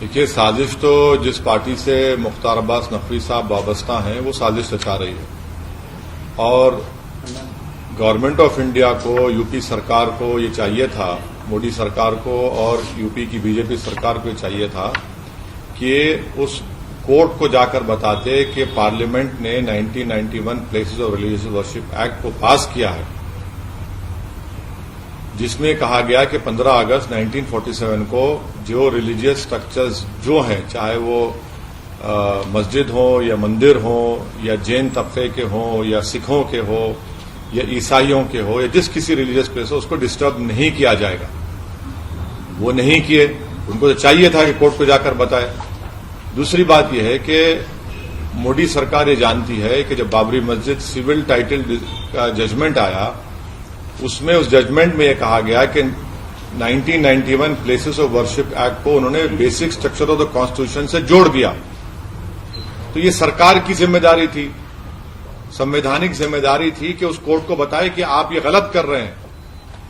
देखिए, साजिश तो जिस पार्टी से मुख्तार अब्बास नकवी साहब वाबस्ता हैं वो साजिश रचा रही है और गवर्नमेंट ऑफ इंडिया को, यूपी सरकार को ये चाहिए था, मोदी सरकार को और यूपी की बीजेपी सरकार को ये चाहिए था कि उस कोर्ट को जाकर बताते कि पार्लियामेंट ने 1991 places of religious worship act को पास किया है, जिसमें कहा गया कि 15 अगस्त 1947 को जो रिलीजियस स्ट्रक्चर्स जो हैं, चाहे वो मस्जिद हो या मंदिर हो या जैन तबके के हो या सिखों के हो या ईसाइयों के हो या जिस किसी रिलीजियस प्लेस हो, उसको डिस्टर्ब नहीं किया जाएगा। वो नहीं किए, उनको तो चाहिए था कि कोर्ट को जाकर बताए। दूसरी बात यह है कि मोदी सरकार ये जानती है कि जब बाबरी मस्जिद सिविल टाइटल का जजमेंट आया, उसमें उस जजमेंट में यह कहा गया कि 1991 प्लेसेस ऑफ वर्शिप एक्ट को उन्होंने basic structure of the constitution से जोड़ दिया। तो ये सरकार की जिम्मेदारी थी, संवैधानिक जिम्मेदारी थी कि उस कोर्ट को बताए कि आप ये गलत कर रहे हैं,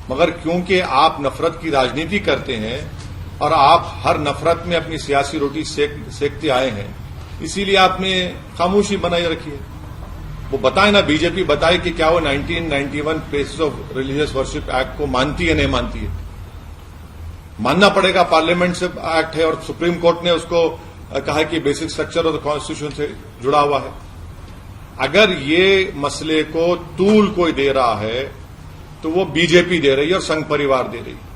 मगर क्योंकि आप नफरत की राजनीति करते हैं और आप हर नफरत में अपनी सियासी रोटी सेकते आए हैं, इसीलिए आपने खामोशी बनाए रखी है। वो बताए ना, बीजेपी बताए कि क्या वो 1991 places of religious worship act को मानती है, नहीं मानती है। मानना पड़ेगा, पार्लियामेंट से एक्ट है और सुप्रीम कोर्ट ने उसको कहा कि basic structure of the constitution से जुड़ा हुआ है। अगर ये मसले को तूल कोई दे रहा है तो वो बीजेपी दे रही है और संघ परिवार दे रही है।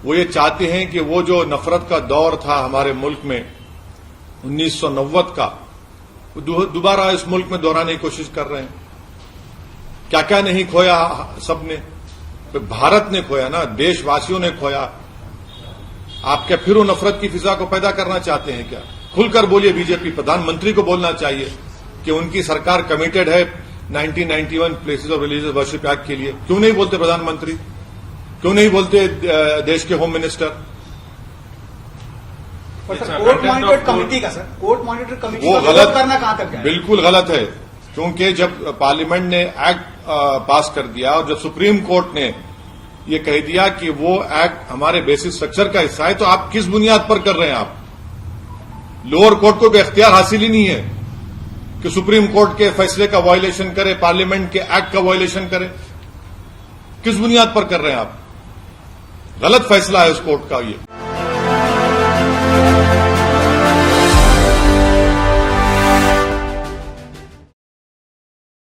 वो ये चाहते हैं कि वो जो नफरत का दौर था हमारे मुल्क में 1990 का, दोबारा इस मुल्क में दोहराने की कोशिश कर रहे हैं। क्या क्या नहीं खोया सबने, तो भारत ने खोया ना, देशवासियों ने खोया। आप क्या फिर वो नफरत की फिजा को पैदा करना चाहते हैं क्या? खुलकर बोलिए, बीजेपी प्रधानमंत्री को बोलना चाहिए कि उनकी सरकार कमिटेड है 1991 places of religious worship act के लिए। क्यों नहीं बोलते प्रधानमंत्री? क्यों नहीं बोलते देश के home minister? Court monitored committee का, सर, कोर्ट मॉनिटर्ड कमेटी वो को गलत करना कहां तक गया? बिल्कुल गलत है, क्योंकि जब पार्लियामेंट ने एक्ट पास कर दिया और जब सुप्रीम कोर्ट ने ये कह दिया कि वो एक्ट हमारे बेसिक स्ट्रक्चर का हिस्सा है, तो आप किस बुनियाद पर कर रहे हैं? आप लोअर कोर्ट को भी इख्तियार हासिल ही नहीं है कि सुप्रीम कोर्ट के फैसले का वायलेशन करे, पार्लियामेंट के एक्ट का वायलेशन करे। किस बुनियाद पर कर रहे हैं आप? गलत फैसला है उस कोर्ट का ये।